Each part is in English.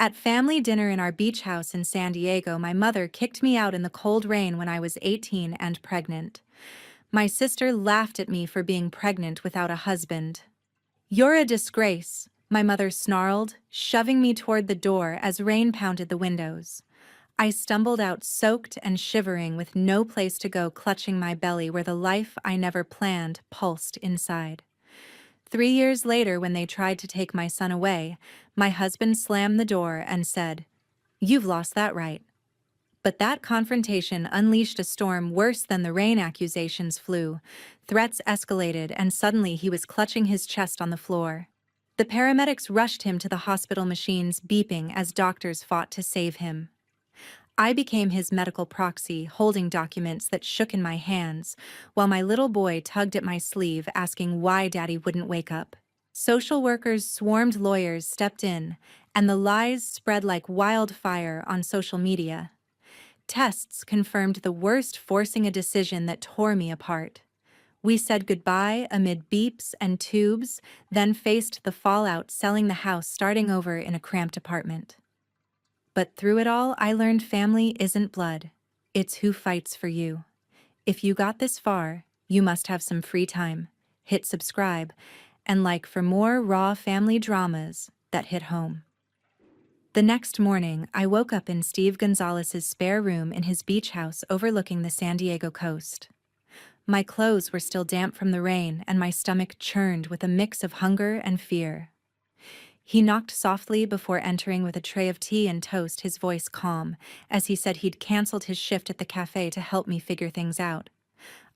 At family dinner in our beach house in San Diego, my mother kicked me out in the cold rain when I was 18 and pregnant. My sister laughed at me for being pregnant without a husband. "You're a disgrace," my mother snarled, shoving me toward the door as rain pounded the windows. I stumbled out soaked and shivering with no place to go, clutching my belly where the life I never planned pulsed inside. 3 years later, when they tried to take my son away, my husband slammed the door and said, "You've lost that right." But that confrontation unleashed a storm worse than the rain. Accusations flew, threats escalated, and suddenly he was clutching his chest on the floor. The paramedics rushed him to the hospital, machines beeping as doctors fought to save him. I became his medical proxy, holding documents that shook in my hands, while my little boy tugged at my sleeve, asking why Daddy wouldn't wake up. Social workers swarmed, lawyers stepped in, and the lies spread like wildfire on social media. Tests confirmed the worst, forcing a decision that tore me apart. We said goodbye amid beeps and tubes, then faced the fallout, selling the house, starting over in a cramped apartment. But through it all, I learned family isn't blood. It's who fights for you. If you got this far, you must have some free time. Hit subscribe and like for more raw family dramas that hit home. The next morning, I woke up in Steve Gonzalez's spare room in his beach house overlooking the San Diego coast. My clothes were still damp from the rain, and my stomach churned with a mix of hunger and fear. He knocked softly before entering with a tray of tea and toast, his voice calm, as he said he'd canceled his shift at the café to help me figure things out.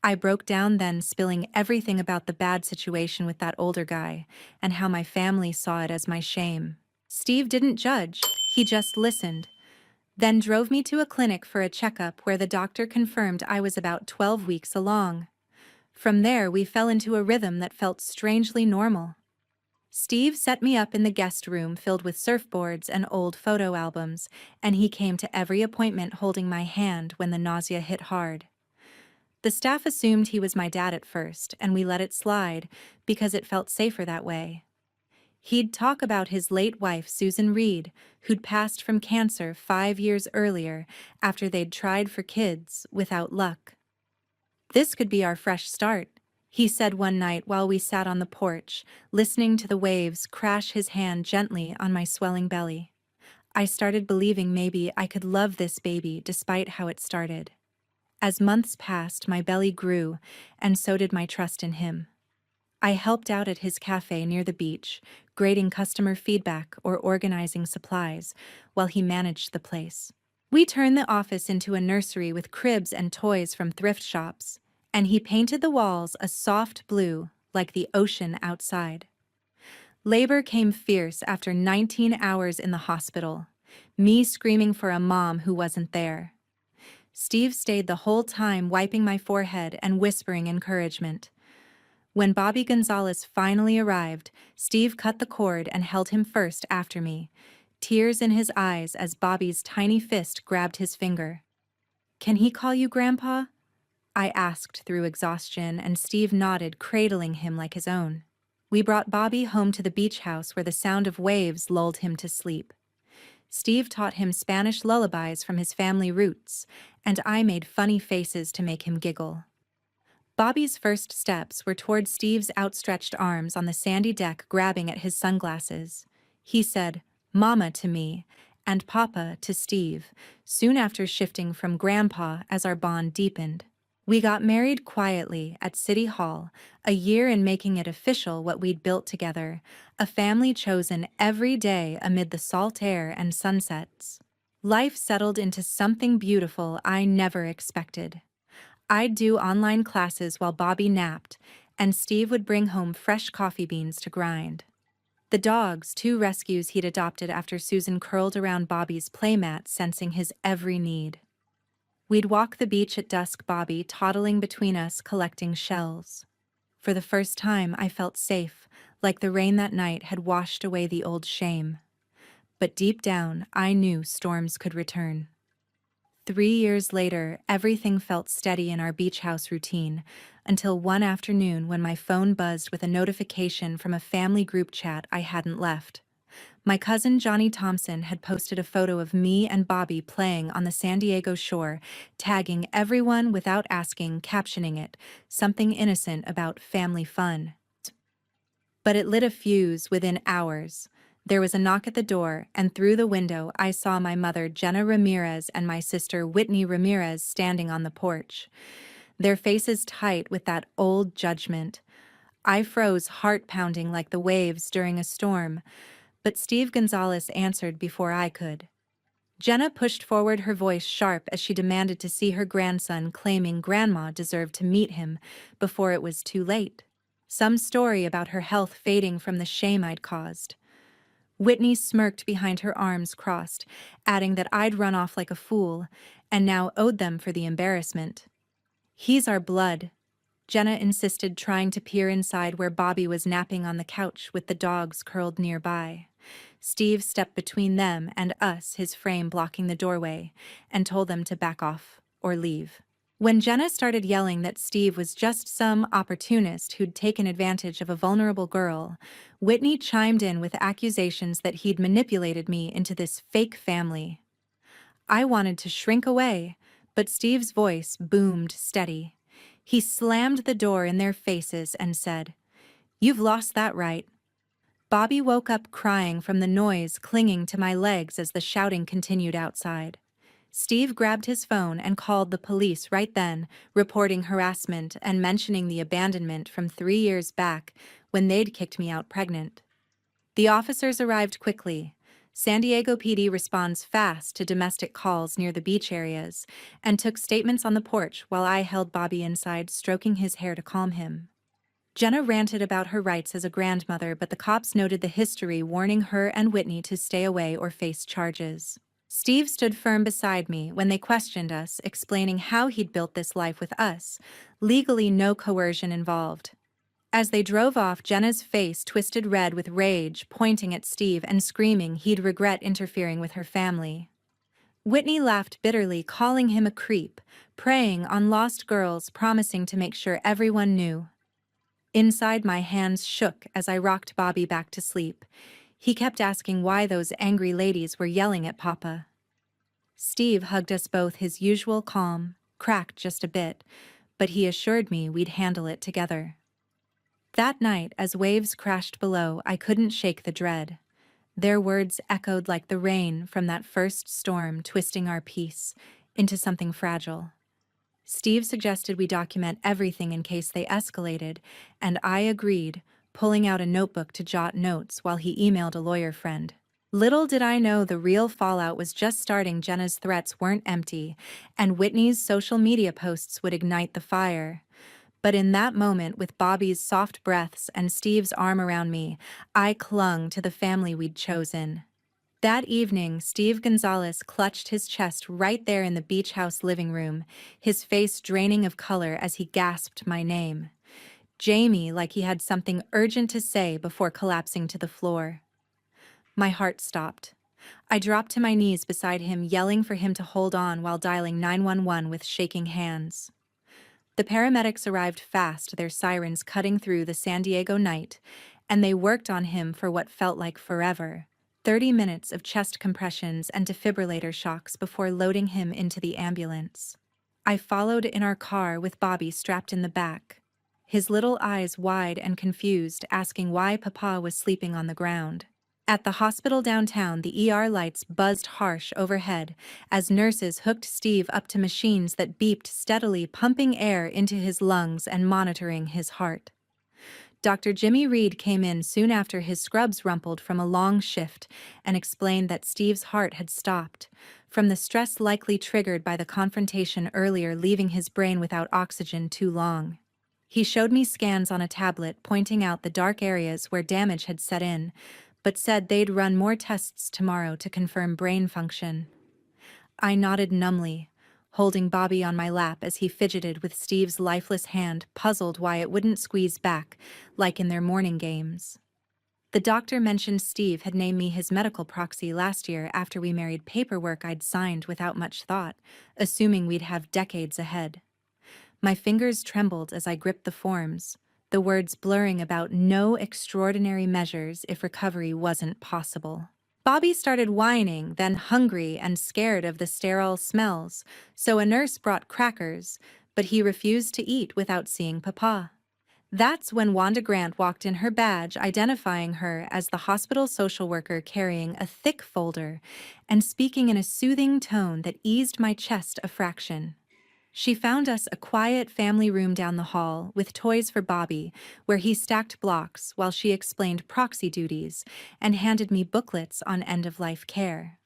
I broke down then, spilling everything about the bad situation with that older guy, and how my family saw it as my shame. Steve didn't judge, he just listened, then drove me to a clinic for a checkup where the doctor confirmed I was about 12 weeks along. From there, we fell into a rhythm that felt strangely normal. Steve set me up in the guest room filled with surfboards and old photo albums, and he came to every appointment holding my hand when the nausea hit hard. The staff assumed he was my dad at first, and we let it slide because it felt safer that way. He'd talk about his late wife, Susan Reed, who'd passed from cancer 5 years earlier after they'd tried for kids without luck. "This could be our fresh start," he said one night while we sat on the porch, listening to the waves crash, his hand gently on my swelling belly. I started believing maybe I could love this baby despite how it started. As months passed, my belly grew, and so did my trust in him. I helped out at his café near the beach, grading customer feedback or organizing supplies, while he managed the place. We turned the office into a nursery with cribs and toys from thrift shops, and he painted the walls a soft blue, like the ocean outside. Labor came fierce after 19 hours in the hospital, me screaming for a mom who wasn't there. Steve stayed the whole time, wiping my forehead and whispering encouragement. When Bobby Gonzalez finally arrived, Steve cut the cord and held him first after me, tears in his eyes as Bobby's tiny fist grabbed his finger. "Can he call you Grandpa?" I asked through exhaustion, and Steve nodded, cradling him like his own. We brought Bobby home to the beach house where the sound of waves lulled him to sleep. Steve taught him Spanish lullabies from his family roots, and I made funny faces to make him giggle. Bobby's first steps were toward Steve's outstretched arms on the sandy deck, grabbing at his sunglasses. He said, "Mama" to me, and "Papa" to Steve, soon after shifting from Grandpa as our bond deepened. We got married quietly at City Hall, a year in making it official what we'd built together, a family chosen every day amid the salt air and sunsets. Life settled into something beautiful I never expected. I'd do online classes while Bobby napped, and Steve would bring home fresh coffee beans to grind. The dogs, 2 rescues he'd adopted after Susan, curled around Bobby's playmat, sensing his every need. We'd walk the beach at dusk, Bobby toddling between us, collecting shells. For the first time, I felt safe, like the rain that night had washed away the old shame. But deep down, I knew storms could return. 3 years later, everything felt steady in our beach house routine, until one afternoon when my phone buzzed with a notification from a family group chat I hadn't left. My cousin Johnny Thompson had posted a photo of me and Bobby playing on the San Diego shore, tagging everyone without asking, captioning it, "Something innocent about family fun." But it lit a fuse within hours. There was a knock at the door, and through the window I saw my mother Jenna Ramirez and my sister Whitney Ramirez standing on the porch, their faces tight with that old judgment. I froze, heart pounding like the waves during a storm, but Steve Gonzalez answered before I could. Jenna pushed forward, her voice sharp as she demanded to see her grandson, claiming Grandma deserved to meet him before it was too late. Some story about her health fading from the shame I'd caused. Whitney smirked behind her arms crossed, adding that I'd run off like a fool, and now owed them for the embarrassment. "He's our blood," Jenna insisted, trying to peer inside where Bobby was napping on the couch with the dogs curled nearby. Steve stepped between them and us, his frame blocking the doorway, and told them to back off or leave. When Jenna started yelling that Steve was just some opportunist who'd taken advantage of a vulnerable girl, Whitney chimed in with accusations that he'd manipulated me into this fake family. I wanted to shrink away, but Steve's voice boomed steady. He slammed the door in their faces and said, "You've lost that right." Bobby woke up crying from the noise clinging to my legs as the shouting continued outside. Steve grabbed his phone and called the police right then, reporting harassment and mentioning the abandonment from 3 years back when they'd kicked me out pregnant. The officers arrived quickly. San Diego PD responds fast to domestic calls near the beach areas and took statements on the porch while I held Bobby inside, stroking his hair to calm him. Jenna ranted about her rights as a grandmother, but the cops noted the history, warning her and Whitney to stay away or face charges. Steve stood firm beside me when they questioned us, explaining how he'd built this life with us, legally no coercion involved. As they drove off, Jenna's face twisted red with rage, pointing at Steve and screaming he'd regret interfering with her family. Whitney laughed bitterly, calling him a creep, preying on lost girls, promising to make sure everyone knew. Inside, my hands shook as I rocked Bobby back to sleep. He kept asking why those angry ladies were yelling at Papa. Steve hugged us both, his usual calm, cracked just a bit, but he assured me we'd handle it together. That night, as waves crashed below, I couldn't shake the dread. Their words echoed like the rain from that first storm, twisting our peace into something fragile. Steve suggested we document everything in case they escalated, and I agreed, pulling out a notebook to jot notes while he emailed a lawyer friend. Little did I know the real fallout was just starting. Jenna's threats weren't empty, and Whitney's social media posts would ignite the fire. But in that moment, with Bobby's soft breaths and Steve's arm around me, I clung to the family we'd chosen. That evening, Steve Gonzalez clutched his chest right there in the beach house living room, his face draining of color as he gasped my name. Jamie, like he had something urgent to say before collapsing to the floor. My heart stopped. I dropped to my knees beside him, yelling for him to hold on while dialing 911 with shaking hands. The paramedics arrived fast, their sirens cutting through the San Diego night, and they worked on him for what felt like forever. 30 minutes of chest compressions and defibrillator shocks before loading him into the ambulance. I followed in our car with Bobby strapped in the back, his little eyes wide and confused, asking why Papa was sleeping on the ground. At the hospital downtown, the ER lights buzzed harsh overhead as nurses hooked Steve up to machines that beeped steadily, pumping air into his lungs and monitoring his heart. Dr. Jimmy Reed came in soon after, his scrubs rumpled from a long shift, and explained that Steve's heart had stopped, from the stress likely triggered by the confrontation earlier, leaving his brain without oxygen too long. He showed me scans on a tablet, pointing out the dark areas where damage had set in, but said they'd run more tests tomorrow to confirm brain function. I nodded numbly, holding Bobby on my lap as he fidgeted with Steve's lifeless hand, puzzled why it wouldn't squeeze back, like in their morning games. The doctor mentioned Steve had named me his medical proxy last year after we married, paperwork I'd signed without much thought, assuming we'd have decades ahead. My fingers trembled as I gripped the forms, the words blurring about no extraordinary measures if recovery wasn't possible. Bobby started whining, then hungry and scared of the sterile smells, so a nurse brought crackers, but he refused to eat without seeing Papa. That's when Wanda Grant walked in her badge identifying her as the hospital social worker carrying a thick folder and speaking in a soothing tone that eased my chest a fraction. She found us a quiet family room down the hall with toys for Bobby, where he stacked blocks while she explained proxy duties and handed me booklets on end-of-life care.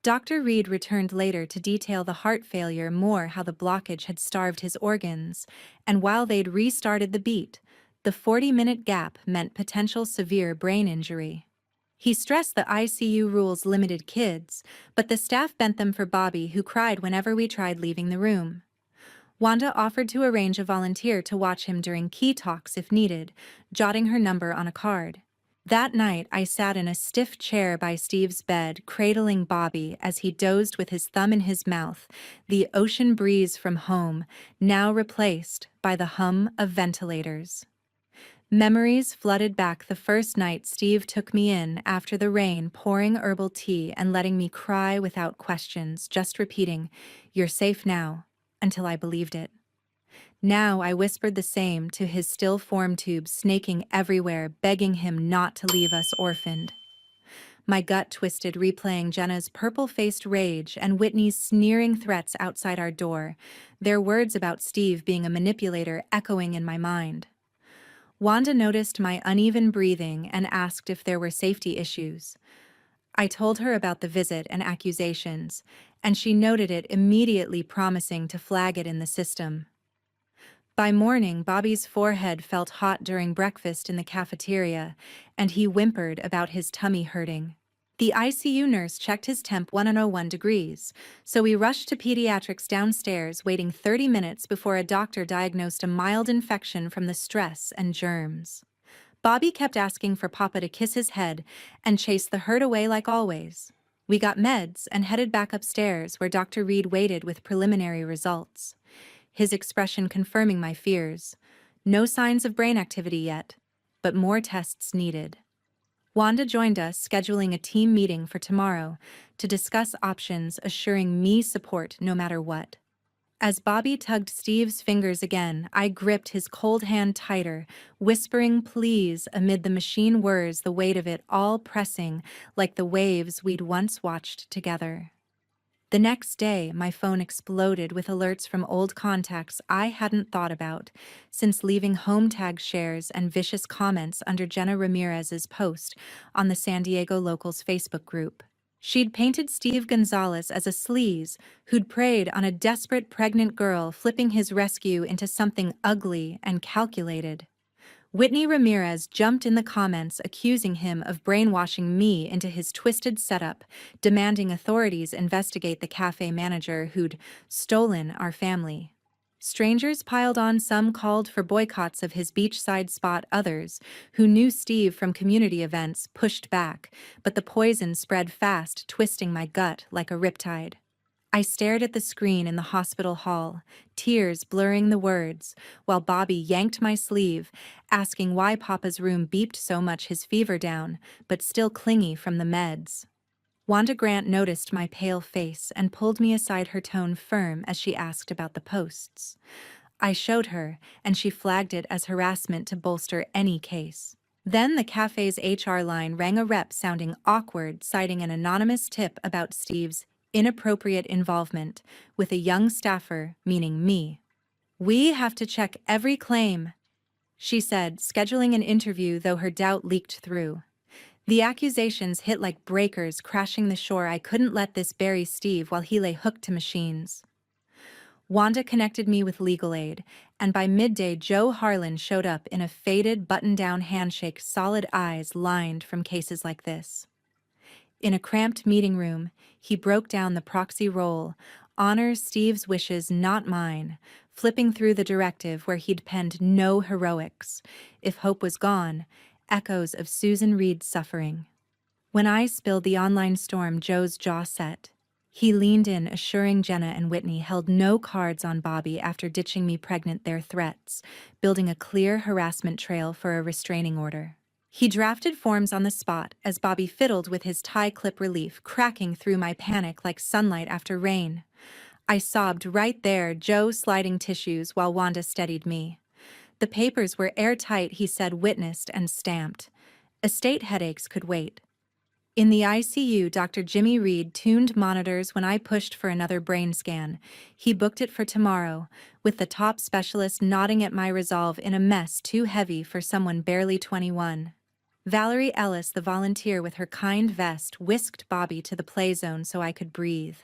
Dr. Reed returned later to detail the heart failure more how the blockage had starved his organs, and while they'd restarted the beat, the 40-minute gap meant potential severe brain injury. He stressed the ICU rules limited kids, but the staff bent them for Bobby, who cried whenever we tried leaving the room. Wanda offered to arrange a volunteer to watch him during key talks if needed, jotting her number on a card. That night, I sat in a stiff chair by Steve's bed, cradling Bobby as he dozed with his thumb in his mouth, the ocean breeze from home, now replaced by the hum of ventilators. Memories flooded back the first night Steve took me in after the rain, pouring herbal tea and letting me cry without questions, just repeating, "You're safe now," until I believed it. Now I whispered the same to his still form tubes snaking everywhere, begging him not to leave us orphaned. My gut twisted, replaying Jenna's purple-faced rage and Whitney's sneering threats outside our door, their words about Steve being a manipulator echoing in my mind. Wanda noticed my uneven breathing and asked if there were safety issues. I told her about the visit and accusations, and she noted it immediately, promising to flag it in the system. By morning, Bobby's forehead felt hot during breakfast in the cafeteria, and he whimpered about his tummy hurting. The ICU nurse checked his temp 101 degrees, so we rushed to pediatrics downstairs, waiting 30 minutes before a doctor diagnosed a mild infection from the stress and germs. Bobby kept asking for Papa to kiss his head and chase the hurt away like always. We got meds and headed back upstairs, where Dr. Reed waited with preliminary results, his expression confirming my fears. No signs of brain activity yet, but more tests needed. Wanda joined us, scheduling a team meeting for tomorrow to discuss options, assuring me support no matter what. As Bobby tugged Steve's fingers again, I gripped his cold hand tighter, whispering please amid the machine whirs, the weight of it all pressing like the waves we'd once watched together. The next day, my phone exploded with alerts from old contacts I hadn't thought about since leaving home tag shares and vicious comments under Jenna Ramirez's post on the San Diego Locals Facebook group. She'd painted Steve Gonzalez as a sleaze who'd preyed on a desperate pregnant girl, flipping his rescue into something ugly and calculated. Whitney Ramirez jumped in the comments, accusing him of brainwashing me into his twisted setup, demanding authorities investigate the cafe manager who'd stolen our family. Strangers piled on, some called for boycotts of his beachside spot, others, who knew Steve from community events, pushed back, but the poison spread fast, twisting my gut like a riptide. I stared at the screen in the hospital hall, tears blurring the words, while Bobby yanked my sleeve, asking why Papa's room beeped so much, his fever down, but still clingy from the meds. Wanda Grant noticed my pale face and pulled me aside, her tone firm as she asked about the posts. I showed her, and she flagged it as harassment to bolster any case. Then the cafe's HR line rang, a rep sounding awkward, citing an anonymous tip about Steve's inappropriate involvement with a young staffer, meaning me. "We have to check every claim," she said, scheduling an interview, though her doubt leaked through. The accusations hit like breakers crashing the shore. I couldn't let this bury Steve while he lay hooked to machines. Wanda connected me with legal aid, and by midday Joe Harlan showed up in a faded button-down handshake, solid eyes lined from cases like this. In a cramped meeting room, he broke down the proxy role, honor Steve's wishes, not mine, flipping through the directive where he'd penned no heroics. If hope was gone, echoes of Susan Reed's suffering. When I spilled the online storm, Joe's jaw set. He leaned in, assuring Jenna and Whitney held no cards on Bobby after ditching me pregnant, their threats, building a clear harassment trail for a restraining order. He drafted forms on the spot as Bobby fiddled with his tie clip relief, cracking through my panic like sunlight after rain. I sobbed right there, Joe sliding tissues while Wanda steadied me. The papers were airtight, he said, witnessed and stamped. Estate headaches could wait. In the ICU, Dr. Jimmy Reed tuned monitors when I pushed for another brain scan. He booked it for tomorrow, with the top specialist nodding at my resolve in a mess too heavy for someone barely 21. Valerie Ellis, the volunteer with her kind vest, whisked Bobby to the play zone so I could breathe.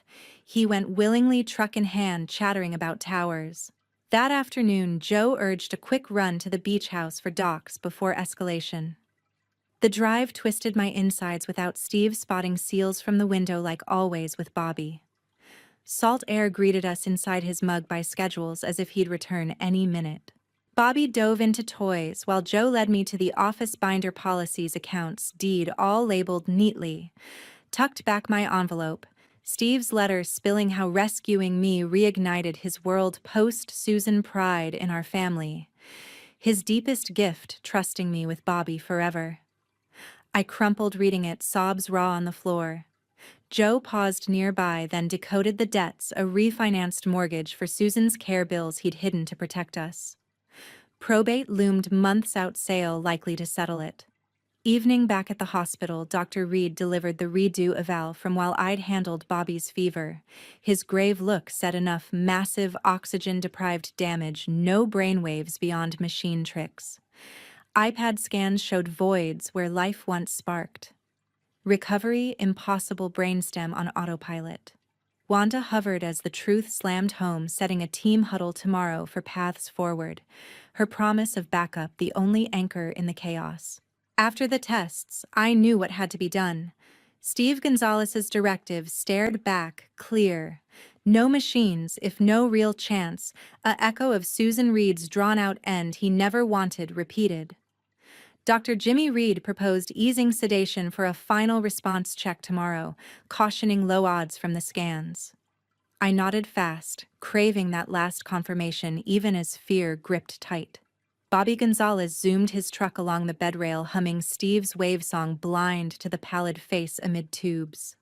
He went willingly, truck in hand, chattering about towers. That afternoon, Joe urged a quick run to the beach house for docs before escalation. The drive twisted my insides without Steve spotting seals from the window like always with Bobby. Salt air greeted us inside his mug by schedules as if he'd return any minute. Bobby dove into toys while Joe led me to the office binder policies, accounts, deed, all labeled neatly. Tucked back my envelope, Steve's letter spilling how rescuing me reignited his world post-Susan pride in our family. His deepest gift, trusting me with Bobby forever. I crumpled reading it, sobs raw on the floor. Joe paused nearby, then decoded the debts, a refinanced mortgage for Susan's care bills he'd hidden to protect us. Probate loomed months out, sale likely to settle it. Evening back at the hospital, Dr. Reed delivered the redo eval from while I'd handled Bobby's fever. His grave look said enough: massive oxygen-deprived damage, no brainwaves beyond machine tricks. iPad scans showed voids where life once sparked. Recovery, impossible, brainstem on autopilot. Wanda hovered as the truth slammed home, setting a team huddle tomorrow for paths forward. Her promise of backup, the only anchor in the chaos. After the tests, I knew what had to be done. Steve Gonzalez's directive stared back, clear. No machines, if no real chance, a echo of Susan Reed's drawn-out end he never wanted repeated. Dr. Jimmy Reed proposed easing sedation for a final response check tomorrow, cautioning low odds from the scans. I nodded fast, craving that last confirmation even as fear gripped tight. Bobby Gonzalez zoomed his truck along the bedrail, humming Steve's wave song, blind to the pallid face amid tubes.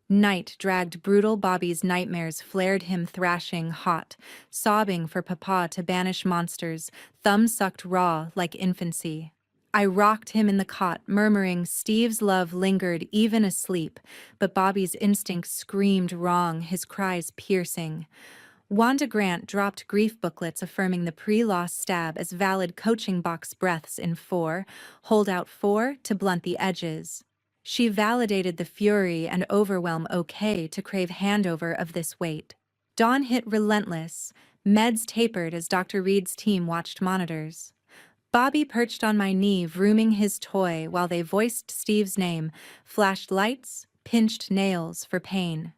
Night dragged brutal. Bobby's nightmares flared him, thrashing hot, sobbing for Papa to banish monsters, thumb sucked raw like infancy. I rocked him in the cot, murmuring Steve's love lingered even asleep, but Bobby's instincts screamed wrong, his cries piercing. Wanda Grant dropped grief booklets affirming the pre-loss stab as valid coaching box breaths in 4, hold out 4 to blunt the edges. She validated the fury and overwhelm, okay to crave handover of this weight. Dawn hit relentless, meds tapered as Dr. Reed's team watched monitors. Bobby perched on my knee, vrooming his toy while they voiced Steve's name, flashed lights, pinched nails for pain.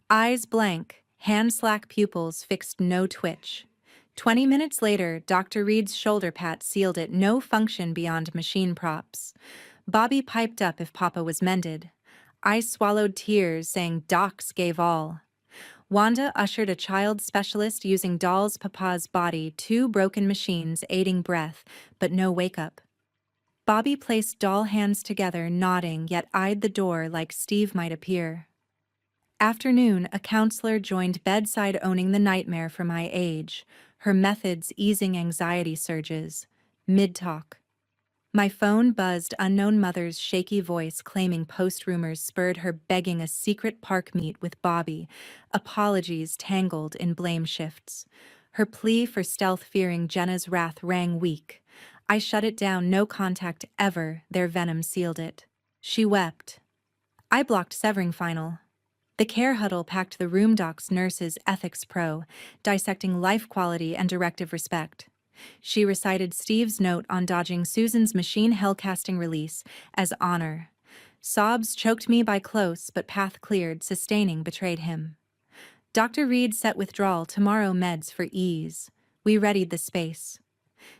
Eyes blank, hand-slack pupils fixed, no twitch. 20 minutes later, Dr. Reed's shoulder pat sealed it, no function beyond machine props. Bobby piped up if Papa was mended. I swallowed tears, saying docs gave all. Wanda ushered a child specialist using doll's Papa's body, 2 broken machines aiding breath, but no wake-up. Bobby placed doll hands together, nodding, yet eyed the door like Steve might appear. Afternoon, a counselor joined bedside, owning the nightmare for my age, her methods easing anxiety surges. Mid-talk. My phone buzzed, unknown mother's shaky voice claiming post rumors spurred her, begging a secret park meet with Bobby, apologies tangled in blame shifts. Her plea for stealth, fearing Jenna's wrath, rang weak. I shut it down, no contact ever, their venom sealed it. She wept. I blocked severing final. The care huddle packed the room, docs, nurses, ethics pro, dissecting life quality and directive respect. She recited Steve's note on dodging Susan's machine hellcasting release as honor. Sobs choked me by close, but path cleared, sustaining betrayed him. Dr. Reed set withdrawal tomorrow, meds for ease. We readied the space.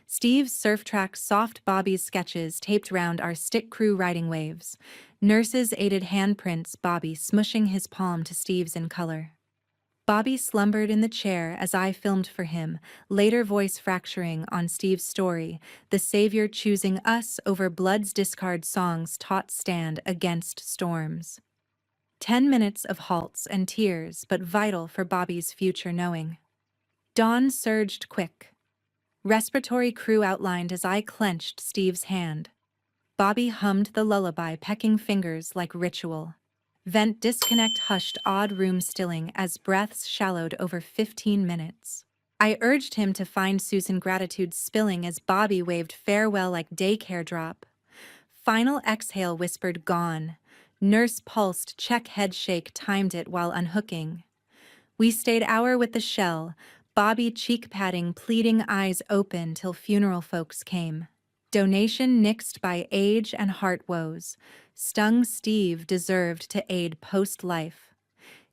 Steve's surf track, soft Bobby's sketches taped round our stick crew riding waves. Nurses aided handprints, Bobby smushing his palm to Steve's in color. Bobby slumbered in the chair as I filmed for him, later voice fracturing on Steve's story, the savior choosing us over Blood's discard songs taught stand against storms. 10 minutes of halts and tears, but vital for Bobby's future knowing. Dawn surged quick. Respiratory crew outlined as I clenched Steve's hand. Bobby hummed the lullaby, pecking fingers like ritual. Vent disconnect hushed, odd room stilling as breaths shallowed over 15 minutes. I urged him to find Susan, gratitude spilling as Bobby waved farewell like daycare drop. Final exhale whispered gone. Nurse pulsed, check head shake, timed it while unhooking. We stayed hour with the shell, Bobby cheek patting, pleading, eyes open till funeral folks came. Donation nixed by age and heart woes. Stung Steve deserved to aid post-life.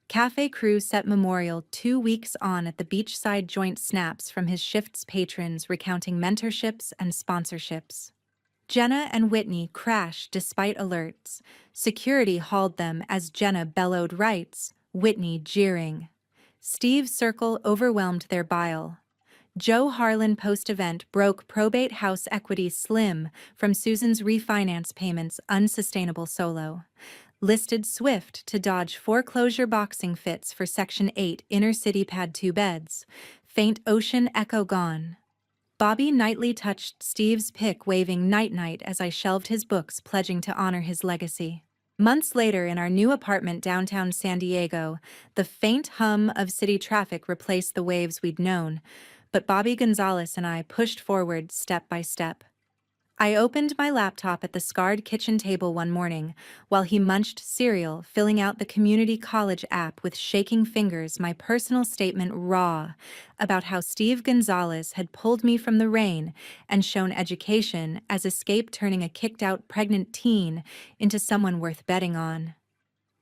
Café crew set memorial 2 weeks on at the beachside joint, snaps from his shift's patrons recounting mentorships and sponsorships. Jenna and Whitney crashed despite alerts. Security hauled them as Jenna bellowed rights, Whitney jeering. Steve's circle overwhelmed their bile. Joe Harlan post-event broke probate house equity slim from Susan's refinance payments, unsustainable solo. Listed swift to dodge foreclosure, boxing fits for Section 8 inner city, pad 2 beds. Faint ocean echo gone. Bobby nightly touched Steve's pick, waving night-night as I shelved his books, pledging to honor his legacy. Months later, in our new apartment downtown San Diego, the faint hum of city traffic replaced the waves we'd known, but Bobby Gonzalez and I pushed forward step by step. I opened my laptop at the scarred kitchen table one morning while he munched cereal, filling out the community college app with shaking fingers, my personal statement raw about how Steve Gonzalez had pulled me from the rain and shown education as escape, turning a kicked-out pregnant teen into someone worth betting on.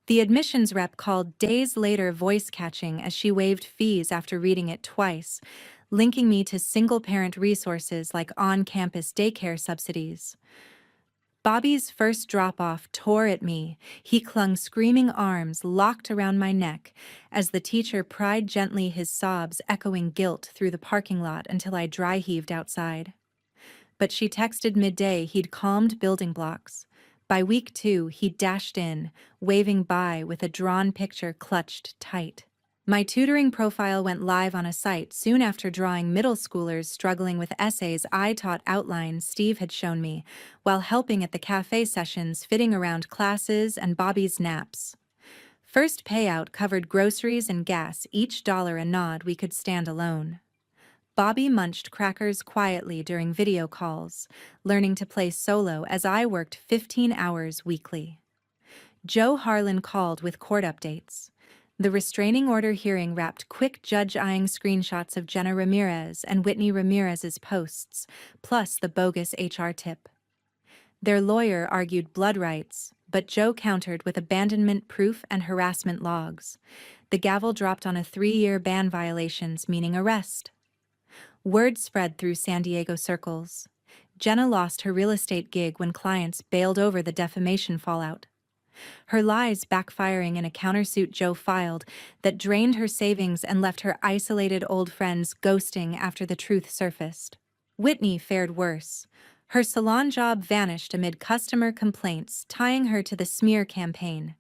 The admissions rep called days later, voice catching as she waived fees after reading it twice, linking me to single-parent resources like on-campus daycare subsidies. Bobby's first drop-off tore at me. He clung, screaming arms locked around my neck as the teacher pried gently, his sobs echoing guilt through the parking lot until I dry-heaved outside. But she texted midday he'd calmed building blocks. By week 2, he dashed in, waving bye with a drawn picture clutched tight. My tutoring profile went live on a site soon after, drawing middle schoolers struggling with essays I taught outlines Steve had shown me, while helping at the cafe sessions fitting around classes and Bobby's naps. First payout covered groceries and gas, each dollar a nod we could stand alone. Bobby munched crackers quietly during video calls, learning to play solo as I worked 15 hours weekly. Joe Harlan called with court updates. The restraining order hearing wrapped quick, judge eyeing screenshots of Jenna Ramirez and Whitney Ramirez's posts, plus the bogus HR tip. Their lawyer argued blood rights, but Joe countered with abandonment proof and harassment logs. The gavel dropped on a 3-year ban, violations meaning arrest. Word spread through San Diego circles. Jenna lost her real estate gig when clients bailed over the defamation fallout. Her lies backfiring in a countersuit Joe filed that drained her savings and left her isolated, old friends ghosting after the truth surfaced. Whitney fared worse. Her salon job vanished amid customer complaints, tying her to the smear campaign.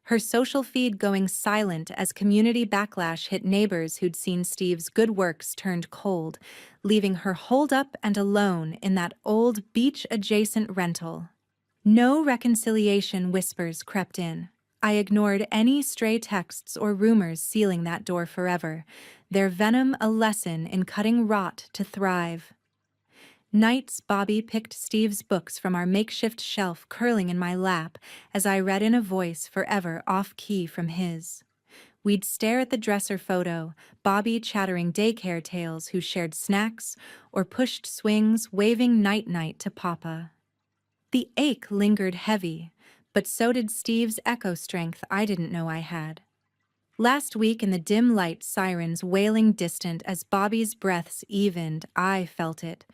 Her social feed going silent as community backlash hit neighbors who'd seen Steve's good works turned cold, leaving her holed up and alone in that old beach-adjacent rental. No reconciliation, whispers crept in. I ignored any stray texts or rumors sealing that door forever, their venom a lesson in cutting rot to thrive. Nights, Bobby picked Steve's books from our makeshift shelf, curling in my lap as I read in a voice forever off-key from his. We'd stare at the dresser photo, Bobby chattering daycare tales, who shared snacks or pushed swings, waving night-night to Papa. The ache lingered heavy, but so did Steve's echo strength I didn't know I had. Last week, in the dim light, sirens wailing distant as Bobby's breaths evened, I felt it.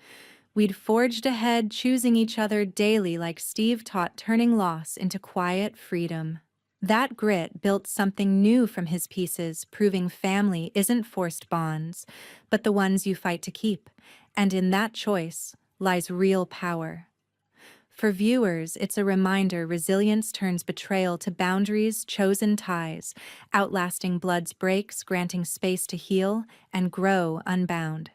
We'd forged ahead, choosing each other daily like Steve taught, turning loss into quiet freedom. That grit built something new from his pieces, proving family isn't forced bonds, but the ones you fight to keep, and in that choice lies real power. For viewers, it's a reminder resilience turns betrayal to boundaries, chosen ties, outlasting blood's breaks, granting space to heal and grow unbound.